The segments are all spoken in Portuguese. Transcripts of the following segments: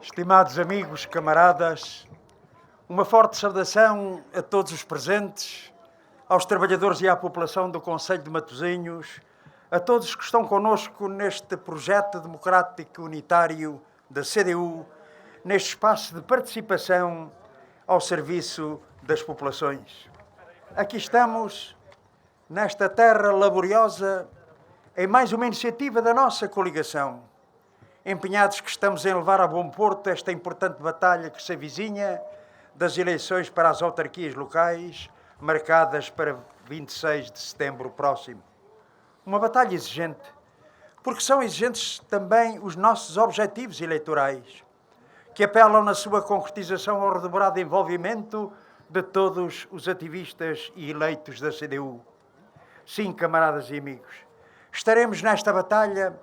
Estimados amigos, camaradas, uma forte saudação a todos os presentes, aos trabalhadores e à população do Concelho de Matosinhos, a todos que estão connosco neste projeto democrático unitário da CDU, neste espaço de participação ao serviço das populações. Aqui estamos, nesta terra laboriosa, em mais uma iniciativa da nossa coligação, empenhados que estamos em levar a bom porto esta importante batalha que se avizinha das eleições para as autarquias locais, marcadas para 26 de setembro próximo. Uma batalha exigente, porque são exigentes também os nossos objetivos eleitorais, que apelam na sua concretização ao redobrado envolvimento de todos os ativistas e eleitos da CDU. Sim, camaradas e amigos, estaremos nesta batalha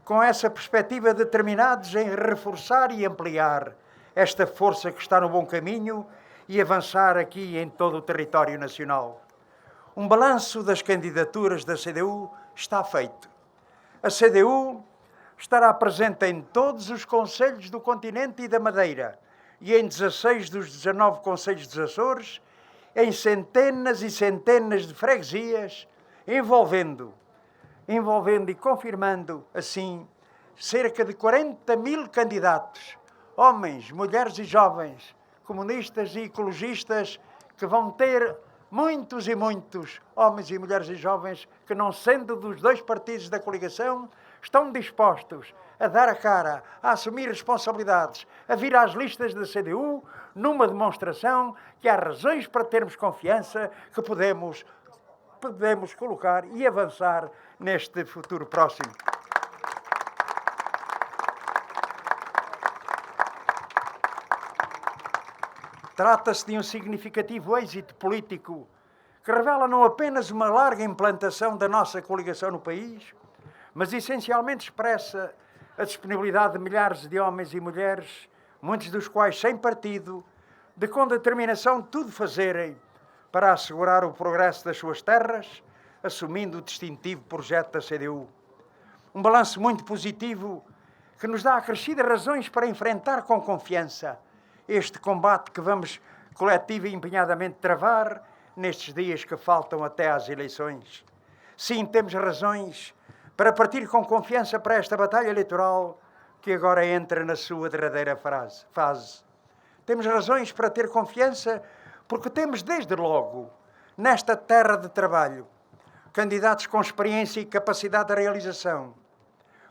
com essa perspectiva determinados em reforçar e ampliar esta força que está no bom caminho e avançar aqui em todo o território nacional. Um balanço das candidaturas da CDU está feito. A CDU estará presente em todos os concelhos do continente e da Madeira e em 16 dos 19 concelhos dos Açores, em centenas e centenas de freguesias, envolvendo e confirmando, assim, cerca de 40 mil candidatos, homens, mulheres e jovens, comunistas e ecologistas, que vão ter muitos e muitos homens e mulheres e jovens que, não sendo dos dois partidos da coligação, estão dispostos a dar a cara, a assumir responsabilidades, a vir às listas da CDU, numa demonstração que há razões para termos confiança que podemos colocar e avançar neste futuro próximo. Trata-se de um significativo êxito político que revela não apenas uma larga implantação da nossa coligação no país, mas essencialmente expressa a disponibilidade de milhares de homens e mulheres, muitos dos quais sem partido, de com determinação tudo fazerem para assegurar o progresso das suas terras, assumindo o distintivo projeto da CDU. Um balanço muito positivo que nos dá acrescidas razões para enfrentar com confiança este combate que vamos coletivo e empenhadamente travar nestes dias que faltam até às eleições. Sim, temos razões para partir com confiança para esta batalha eleitoral que agora entra na sua derradeira fase. Temos razões para ter confiança porque temos, desde logo, nesta terra de trabalho, candidatos com experiência e capacidade de realização,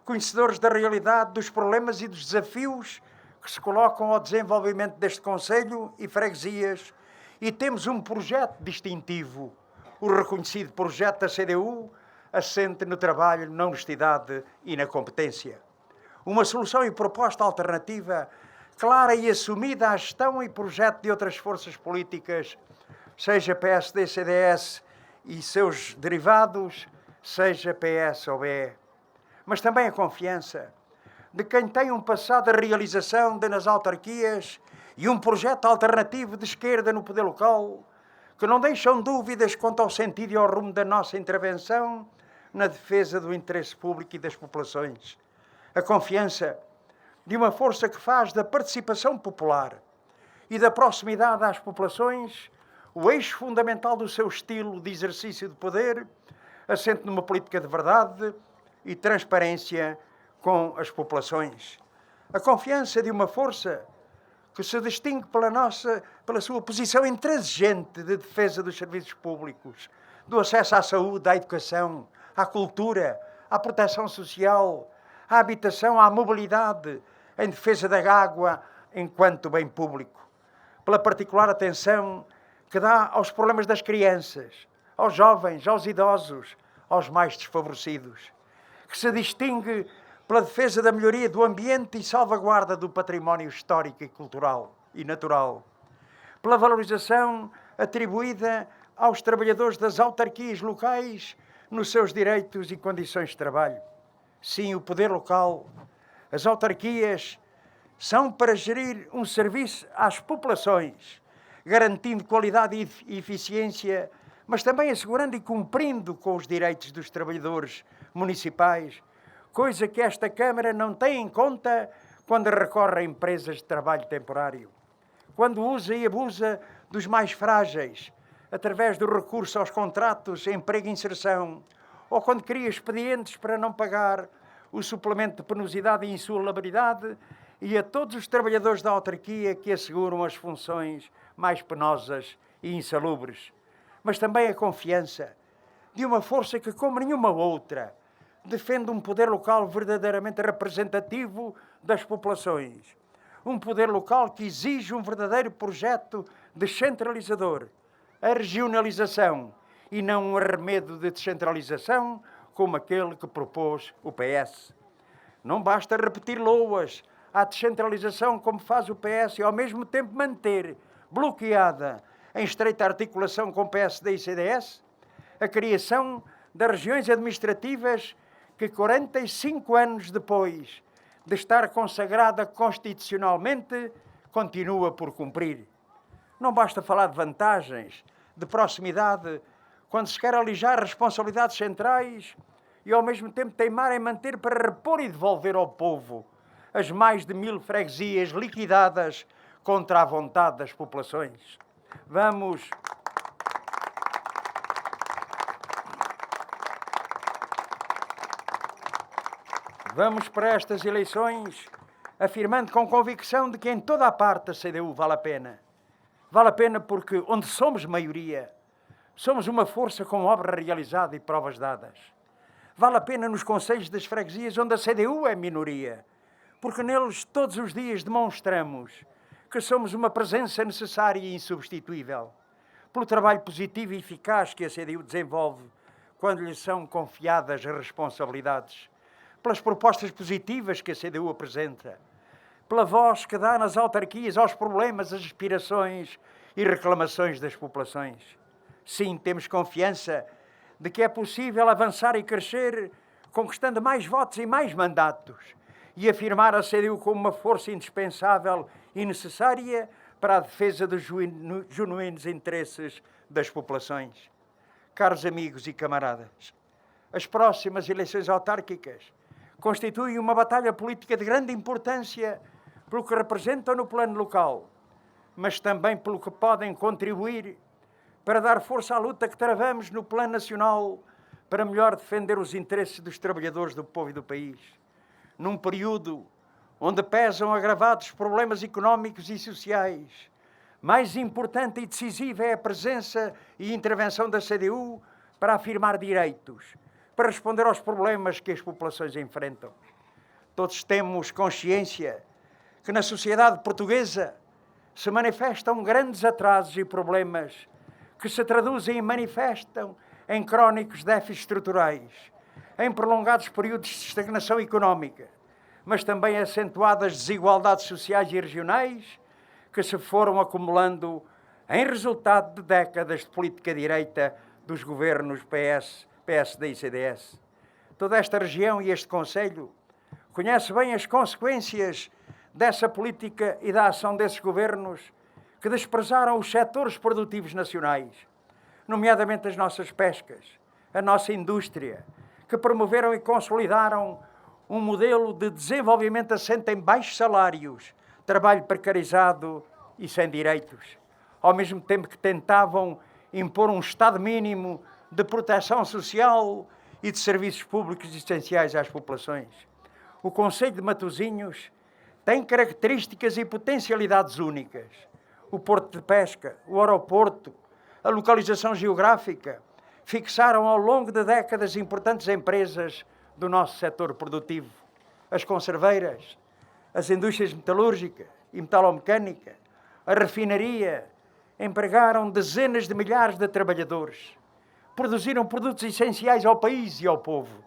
conhecedores da realidade, dos problemas e dos desafios que se colocam ao desenvolvimento deste concelho e freguesias, e temos um projeto distintivo, o reconhecido projeto da CDU, assente no trabalho, na honestidade e na competência. Uma solução e proposta alternativa clara e assumida à gestão e projeto de outras forças políticas, seja PSD, CDS e seus derivados, seja PS ou BE. Mas também a confiança de quem tem um passado de realização nas autarquias e um projeto alternativo de esquerda no poder local, que não deixam dúvidas quanto ao sentido e ao rumo da nossa intervenção na defesa do interesse público e das populações. A confiança de uma força que faz da participação popular e da proximidade às populações o eixo fundamental do seu estilo de exercício de poder, assente numa política de verdade e transparência com as populações. A confiança de uma força que se distingue pela sua posição intransigente de defesa dos serviços públicos, do acesso à saúde, à educação, à cultura, à proteção social, à habitação, à mobilidade, em defesa da água enquanto bem público, pela particular atenção que dá aos problemas das crianças, aos jovens, aos idosos, aos mais desfavorecidos, que se distingue pela defesa da melhoria do ambiente e salvaguarda do património histórico e cultural e natural, pela valorização atribuída aos trabalhadores das autarquias locais nos seus direitos e condições de trabalho. Sim, o poder local, as autarquias, são para gerir um serviço às populações, garantindo qualidade e eficiência, mas também assegurando e cumprindo com os direitos dos trabalhadores municipais, coisa que esta Câmara não tem em conta quando recorre a empresas de trabalho temporário, quando usa e abusa dos mais frágeis, através do recurso aos contratos, emprego e inserção, ou quando cria expedientes para não pagar o suplemento de penosidade e insalubridade e a todos os trabalhadores da autarquia que asseguram as funções mais penosas e insalubres. Mas também a confiança de uma força que, como nenhuma outra, defende um poder local verdadeiramente representativo das populações. Um poder local que exige um verdadeiro projeto descentralizador, a regionalização e não um arremedo de descentralização como aquele que propôs o PS. Não basta repetir loas à descentralização como faz o PS e ao mesmo tempo manter bloqueada, em estreita articulação com o PSD e CDS, a criação das regiões administrativas que 45 anos depois de estar consagrada constitucionalmente, continua por cumprir. Não basta falar de vantagens, de proximidade, quando se quer alijar responsabilidades centrais e ao mesmo tempo teimar em manter para repor e devolver ao povo as mais de 1000 freguesias liquidadas contra a vontade das populações. Vamos para estas eleições afirmando com convicção de que em toda a parte a CDU vale a pena. Vale a pena porque, onde somos maioria, somos uma força com obra realizada e provas dadas. Vale a pena nos concelhos das freguesias onde a CDU é minoria, porque neles todos os dias demonstramos que somos uma presença necessária e insubstituível, pelo trabalho positivo e eficaz que a CDU desenvolve quando lhe são confiadas as responsabilidades, pelas propostas positivas que a CDU apresenta, pela voz que dá nas autarquias aos problemas, as aspirações e reclamações das populações. Sim, temos confiança de que é possível avançar e crescer, conquistando mais votos e mais mandatos, e afirmar a CDU como uma força indispensável e necessária para a defesa dos genuínos interesses das populações. Caros amigos e camaradas, as próximas eleições autárquicas constituem uma batalha política de grande importância pelo que representam no plano local, mas também pelo que podem contribuir para dar força à luta que travamos no plano nacional para melhor defender os interesses dos trabalhadores do povo e do país. Num período onde pesam agravados problemas económicos e sociais, mais importante e decisiva é a presença e intervenção da CDU para afirmar direitos, para responder aos problemas que as populações enfrentam. Todos temos consciência que na sociedade portuguesa se manifestam grandes atrasos e problemas que se traduzem e manifestam em crónicos déficits estruturais, em prolongados períodos de estagnação económica, mas também acentuadas desigualdades sociais e regionais que se foram acumulando em resultado de décadas de política direita dos governos PS, PSD e CDS. Toda esta região e este concelho conhece bem as consequências dessa política e da ação desses governos que desprezaram os setores produtivos nacionais, nomeadamente as nossas pescas, a nossa indústria, que promoveram e consolidaram um modelo de desenvolvimento assente em baixos salários, trabalho precarizado e sem direitos, ao mesmo tempo que tentavam impor um Estado mínimo de proteção social e de serviços públicos essenciais às populações. O concelho de Matosinhos tem características e potencialidades únicas. O porto de pesca, o aeroporto, a localização geográfica fixaram ao longo de décadas importantes empresas do nosso setor produtivo. As conserveiras, as indústrias metalúrgicas e metalomecânica, a refinaria, empregaram dezenas de milhares de trabalhadores, produziram produtos essenciais ao país e ao povo.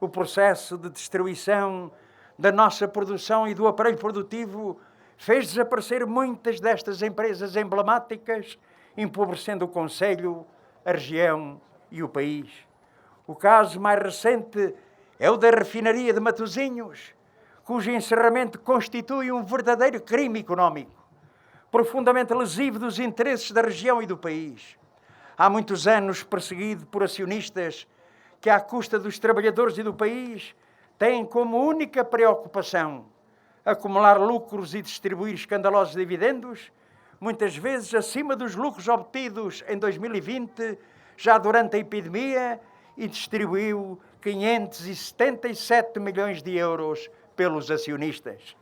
O processo de destruição da nossa produção e do aparelho produtivo fez desaparecer muitas destas empresas emblemáticas, empobrecendo o concelho, a região e o país. O caso mais recente é o da refinaria de Matosinhos, cujo encerramento constitui um verdadeiro crime económico, profundamente lesivo dos interesses da região e do país. Há muitos anos perseguido por acionistas que, à custa dos trabalhadores e do país, têm como única preocupação acumular lucros e distribuir escandalosos dividendos, muitas vezes acima dos lucros obtidos em 2020, já durante a epidemia, e distribuiu 577 milhões de euros pelos acionistas.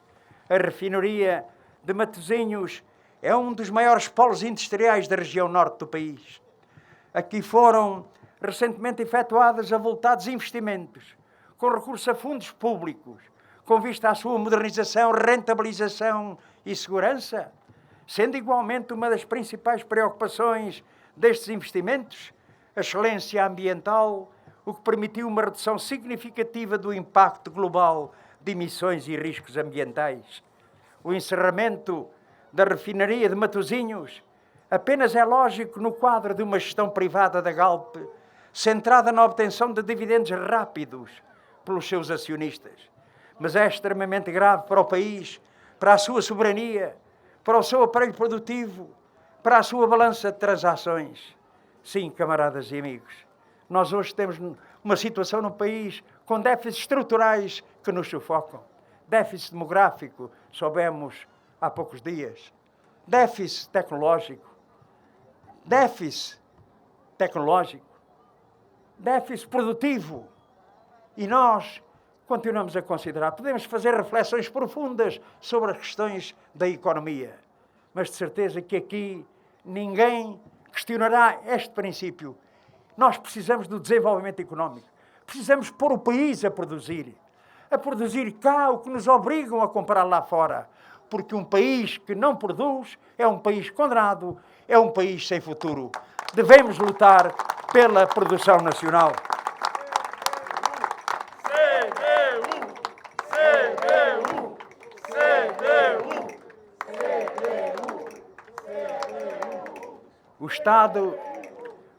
A refinaria de Matosinhos é um dos maiores polos industriais da região norte do país. Aqui foram recentemente efetuados avultados investimentos, com recurso a fundos públicos, com vista à sua modernização, rentabilização e segurança, sendo igualmente uma das principais preocupações destes investimentos a excelência ambiental, o que permitiu uma redução significativa do impacto global de emissões e riscos ambientais. O encerramento da refinaria de Matosinhos apenas é lógico no quadro de uma gestão privada da Galp, centrada na obtenção de dividendos rápidos pelos seus acionistas. Mas é extremamente grave para o país, para a sua soberania, para o seu aparelho produtivo, para a sua balança de transações. Sim, camaradas e amigos, nós hoje temos uma situação no país com déficits estruturais que nos sufocam. Déficit demográfico, soubemos há poucos dias. Déficit tecnológico. Déficit produtivo. E nós continuamos a considerar, podemos fazer reflexões profundas sobre as questões da economia, mas de certeza que aqui ninguém questionará este princípio. Nós precisamos do desenvolvimento económico. Precisamos pôr o país a produzir cá o que nos obrigam a comprar lá fora. Porque um país que não produz é um país condenado, é um país sem futuro. Devemos lutar pela produção nacional.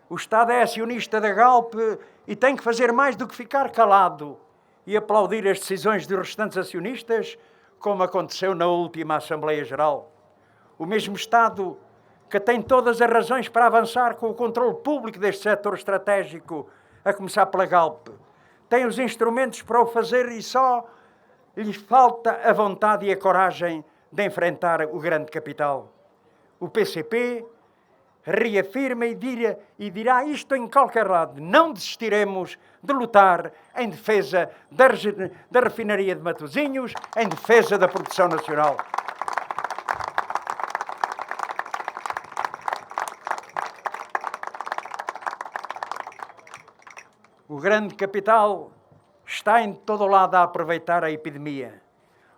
O Estado é acionista da Galp e tem que fazer mais do que ficar calado e aplaudir as decisões dos restantes acionistas, como aconteceu na última Assembleia Geral. O mesmo Estado que tem todas as razões para avançar com o controle público deste setor estratégico, a começar pela Galp, tem os instrumentos para o fazer e só lhe falta a vontade e a coragem de enfrentar o grande capital. O PCP reafirma e dirá isto em qualquer lado. Não desistiremos de lutar em defesa da refinaria de Matosinhos, em defesa da produção nacional. O grande capital está em todo o lado a aproveitar a epidemia.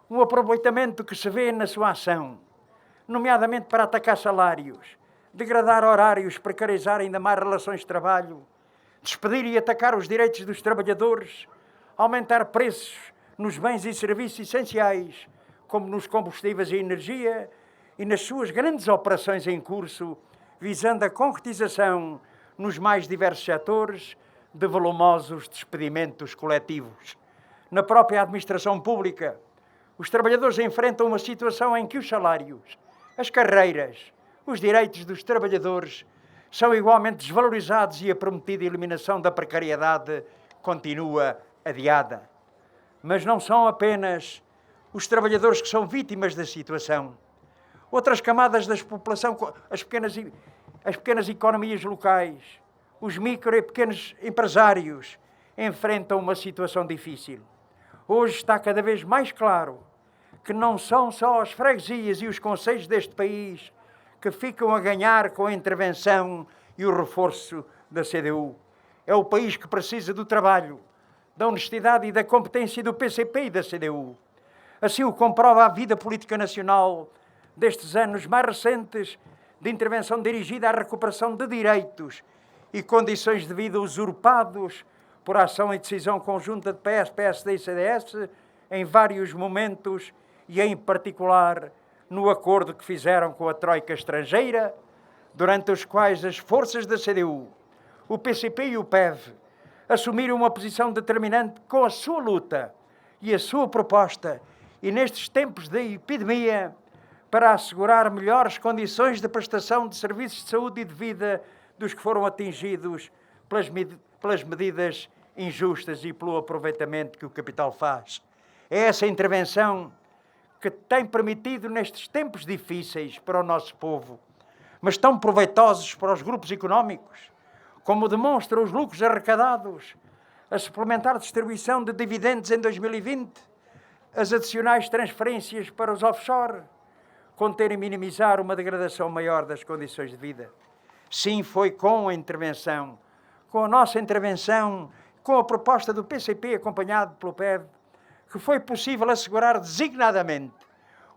Um aproveitamento que se vê na sua ação, nomeadamente para atacar salários, degradar horários, precarizar ainda mais relações de trabalho, despedir e atacar os direitos dos trabalhadores, aumentar preços nos bens e serviços essenciais, como nos combustíveis e energia, e nas suas grandes operações em curso, visando a concretização nos mais diversos setores de volumosos despedimentos coletivos. Na própria administração pública, os trabalhadores enfrentam uma situação em que os salários, as carreiras, os direitos dos trabalhadores são igualmente desvalorizados e a prometida eliminação da precariedade continua adiada. Mas não são apenas os trabalhadores que são vítimas da situação. Outras camadas da população, as pequenas economias locais, os micro e pequenos empresários, enfrentam uma situação difícil. Hoje está cada vez mais claro que não são só as freguesias e os concelhos deste país que ficam a ganhar com a intervenção e o reforço da CDU. É o país que precisa do trabalho, da honestidade e da competência do PCP e da CDU. Assim o comprova a vida política nacional destes anos mais recentes de intervenção dirigida à recuperação de direitos e condições de vida usurpados por ação e decisão conjunta de PS, PSD e CDS em vários momentos e, em particular, no acordo que fizeram com a Troika estrangeira, durante os quais as forças da CDU, o PCP e o PEV assumiram uma posição determinante com a sua luta e a sua proposta, e nestes tempos de epidemia, para assegurar melhores condições de prestação de serviços de saúde e de vida dos que foram atingidos pelas medidas injustas e pelo aproveitamento que o capital faz. É essa intervenção que tem permitido nestes tempos difíceis para o nosso povo, mas tão proveitosos para os grupos económicos, como demonstram os lucros arrecadados, a suplementar distribuição de dividendos em 2020, as adicionais transferências para os offshore, conterem minimizar uma degradação maior das condições de vida. Sim, foi com a intervenção, com a nossa intervenção, com a proposta do PCP acompanhado pelo PEV, que foi possível assegurar designadamente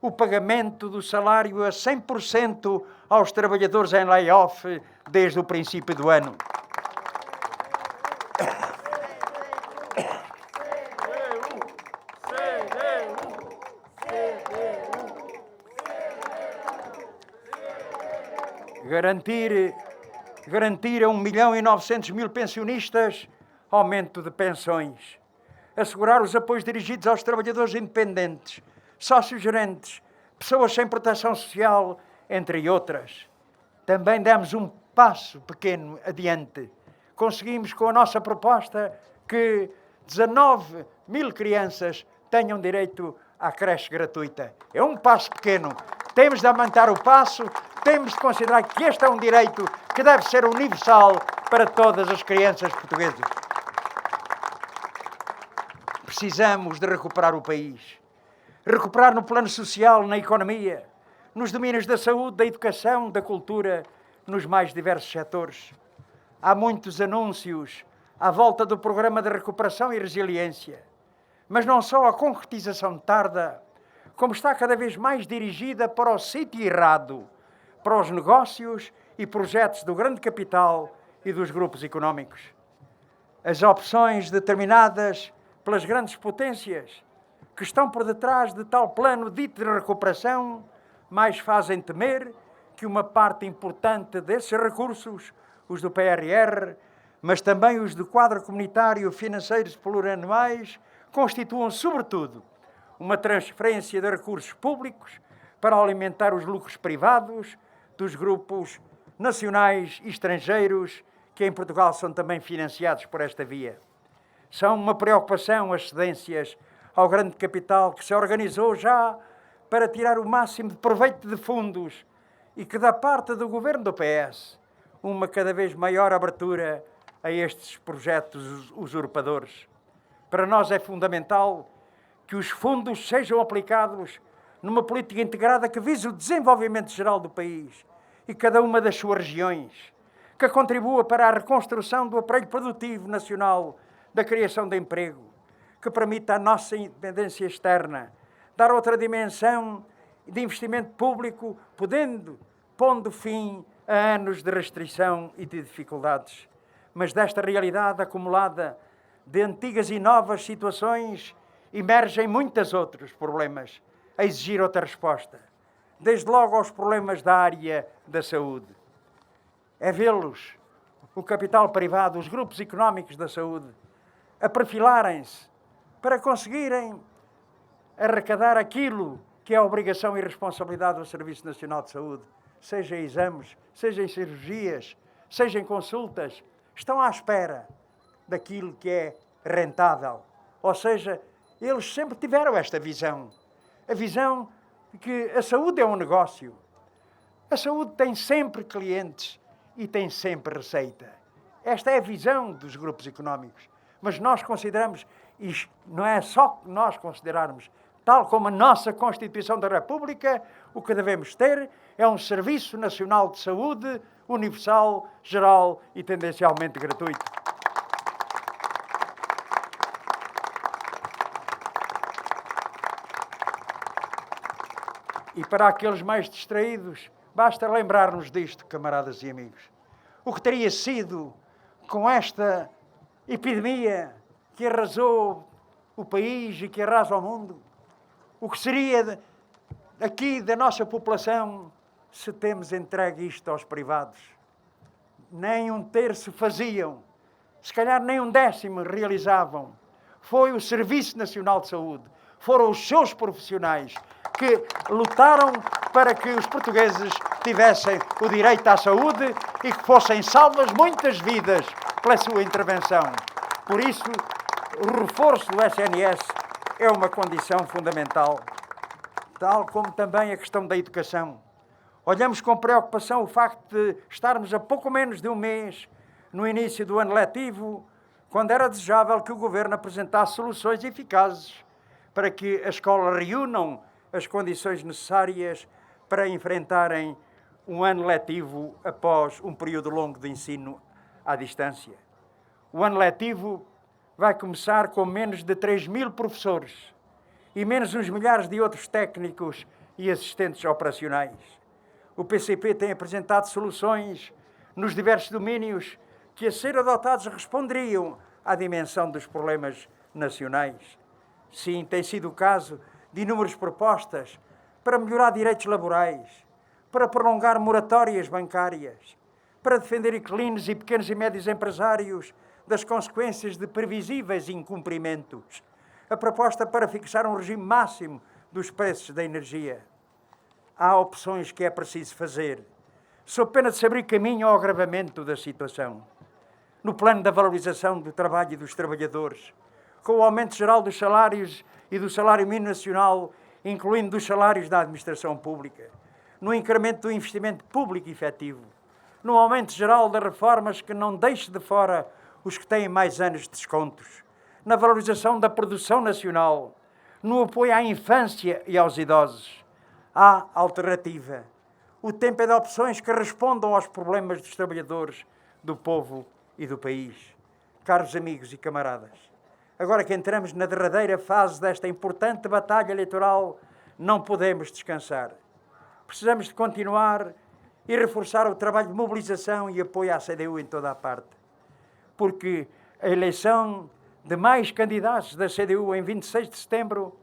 o pagamento do salário a 100% aos trabalhadores em layoff desde o princípio do ano. Garantir a 1.900.000 pensionistas aumento de pensões. Assegurar os apoios dirigidos aos trabalhadores independentes, sócios-gerentes, pessoas sem proteção social, entre outras. Também demos um passo pequeno adiante. Conseguimos, com a nossa proposta, que 19.000 crianças tenham direito à creche gratuita. É um passo pequeno. Temos de aumentar o passo, temos de considerar que este é um direito que deve ser universal para todas as crianças portuguesas. Precisamos de recuperar o país. Recuperar no plano social, na economia, nos domínios da saúde, da educação, da cultura, nos mais diversos setores. Há muitos anúncios à volta do programa de recuperação e resiliência, mas não só a concretização tarda, como está cada vez mais dirigida para o sítio errado, para os negócios e projetos do grande capital e dos grupos económicos. As opções determinadas pelas grandes potências que estão por detrás de tal plano dito de recuperação mais fazem temer que uma parte importante desses recursos, os do PRR, mas também os do quadro comunitário financeiros plurianuais, constituam, sobretudo, uma transferência de recursos públicos para alimentar os lucros privados dos grupos nacionais e estrangeiros que em Portugal são também financiados por esta via. São uma preocupação as cedências ao grande capital que se organizou já para tirar o máximo de proveito de fundos e que da parte do governo do PS uma cada vez maior abertura a estes projetos usurpadores. Para nós é fundamental que os fundos sejam aplicados numa política integrada que vise o desenvolvimento geral do país e cada uma das suas regiões, que contribua para a reconstrução do aparelho produtivo nacional, da criação de emprego, que permita a nossa independência externa, dar outra dimensão de investimento público, pondo fim a anos de restrição e de dificuldades. Mas desta realidade acumulada de antigas e novas situações emergem muitos outros problemas a exigir outra resposta, desde logo aos problemas da área da saúde. É vê-los, o capital privado, os grupos económicos da saúde, a perfilarem-se para conseguirem arrecadar aquilo que é a obrigação e responsabilidade do Serviço Nacional de Saúde, seja em exames, seja em cirurgias, seja em consultas, estão à espera daquilo que é rentável. Ou seja, eles sempre tiveram esta visão. A visão de que a saúde é um negócio. A saúde tem sempre clientes e tem sempre receita. Esta é a visão dos grupos económicos. Mas nós consideramos, e não é só nós considerarmos, tal como a nossa Constituição da República, o que devemos ter é um Serviço Nacional de Saúde universal, geral e tendencialmente gratuito. E para aqueles mais distraídos, basta lembrar-nos disto, camaradas e amigos. O que teria sido com esta epidemia que arrasou o país e que arrasa o mundo? O que seria aqui da nossa população se temos entregue isto aos privados? Nem um terço faziam, se calhar nem um décimo realizavam. Foi o Serviço Nacional de Saúde, foram os seus profissionais que lutaram para que os portugueses tivessem o direito à saúde e que fossem salvas muitas vidas pela sua intervenção. Por isso, o reforço do SNS é uma condição fundamental. tal como também a questão da educação. Olhamos com preocupação o facto de estarmos a pouco menos de um mês no início do ano letivo, quando era desejável que o Governo apresentasse soluções eficazes para que as escolas reúnam as condições necessárias para enfrentarem um ano letivo após um período longo de ensino à distância. O ano letivo vai começar com menos de 3.000 professores e menos uns milhares de outros técnicos e assistentes operacionais. O PCP tem apresentado soluções nos diversos domínios que, a ser adotados, responderiam à dimensão dos problemas nacionais. Sim, tem sido o caso de inúmeras propostas para melhorar direitos laborais, para prolongar moratórias bancárias, para defender inquilinos e pequenos e médios empresários das consequências de previsíveis incumprimentos. A proposta para fixar um regime máximo dos preços da energia. Há opções que é preciso fazer, sob pena de se abrir caminho ao agravamento da situação. No plano da valorização do trabalho e dos trabalhadores, com o aumento geral dos salários e do salário mínimo nacional, incluindo dos salários da administração pública, no incremento do investimento público efetivo, no aumento geral das reformas que não deixe de fora os que têm mais anos de descontos, na valorização da produção nacional, no apoio à infância e aos idosos. Há alternativa. O tempo é de opções que respondam aos problemas dos trabalhadores, do povo e do país. Caros amigos e camaradas, agora que entramos na derradeira fase desta importante batalha eleitoral, não podemos descansar. Precisamos de continuar e reforçar o trabalho de mobilização e apoio à CDU em toda a parte. Porque a eleição de mais candidatos da CDU em 26 de setembro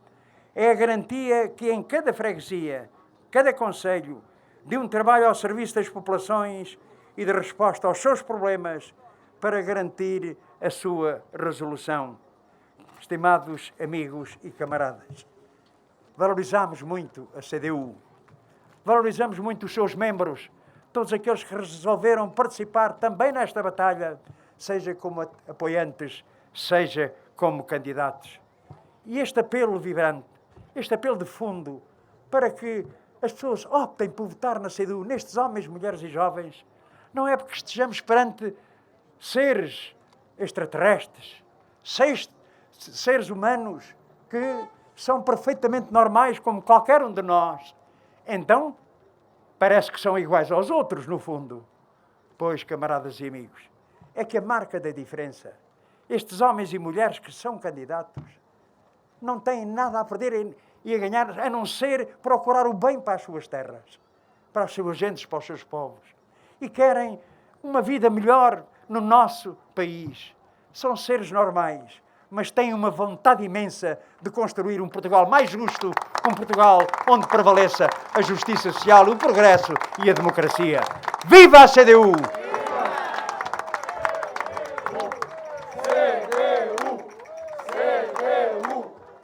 é a garantia que em cada freguesia, cada concelho, de um trabalho ao serviço das populações e de resposta aos seus problemas para garantir a sua resolução. Estimados amigos e camaradas, valorizamos muito a CDU, valorizamos muito os seus membros, todos aqueles que resolveram participar também nesta batalha, seja como apoiantes, seja como candidatos. E este apelo vibrante, este apelo de fundo, para que as pessoas optem por votar na CDU, nestes homens, mulheres e jovens, não é porque estejamos perante seres extraterrestres, seres humanos que são perfeitamente normais como qualquer um de nós. Então, parece que são iguais aos outros, no fundo. Pois, camaradas e amigos, é que a marca da diferença, estes homens e mulheres que são candidatos, não têm nada a perder e a ganhar, a não ser procurar o bem para as suas terras, para as suas gentes, para os seus povos. E querem uma vida melhor no nosso país. São seres normais, mas têm uma vontade imensa de construir um Portugal mais justo, um Portugal onde prevaleça a justiça social, o progresso e a democracia. Viva a CDU!